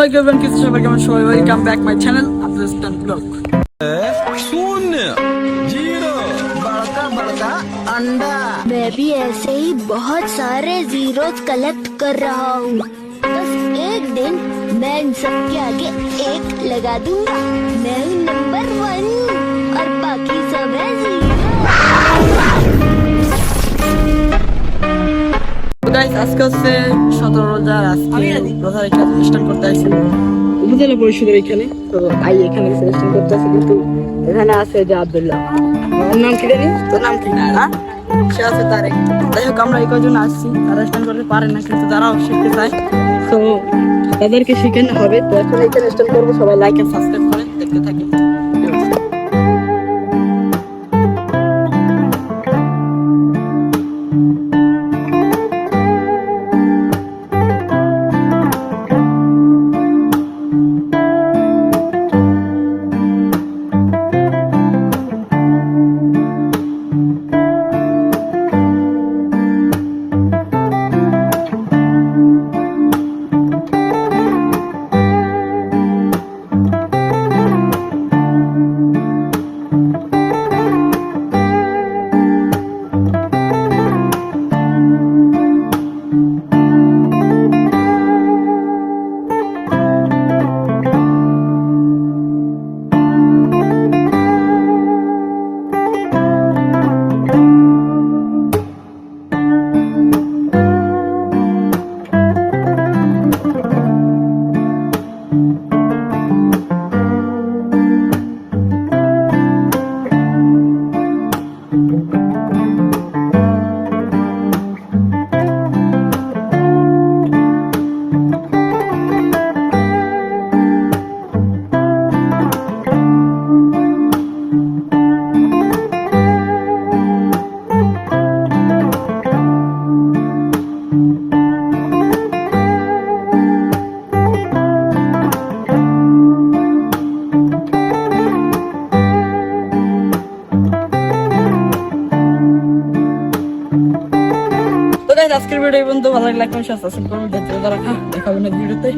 Hello everyone, কিছু সবাই কেমন সবাই welcome back my channel Abdul স্টান ব্লগ। शून्य जीरो बड़का बड़का अंडा। मैं भी ऐसे ही बहुत सारे जीरो कलेक्ट कर रहा हूँ। बस एक दिन मैं इन सब के आगे एक लगा दूंगा। मैं हूँ नंबर 1 और बाकी सब है जीरो। তো গাইস আজকে হচ্ছে 17 রোজার আজকে রোজার একটা অনুষ্ঠান করতে আইছি উপজেলা পরিষদের এখানে। তো এখানে অনুষ্ঠান করতে আছে, কিন্তু এখানে আছে যে আব্দুল্লাহ, ওর নাম কি জানি, তোর নাম কি না, সে আছে তারেক। যাই হোক আমরা এই কজন আসছি, তারা অনুষ্ঠান করতে পারে না কিন্তু তারাও শিখতে চায়, তো তাদেরকে শিখানো হবে। তো এখন এখানে অনুষ্ঠান করবো, সবাই লাইক এন্ড সাবস্ক্রাইব করে দেখতে থাকি। আজকের ভিডিও বন্ধু ভালো লাগলে সাবস্ক্রাইব করুন, দেখা হবে না ভিডিওতে।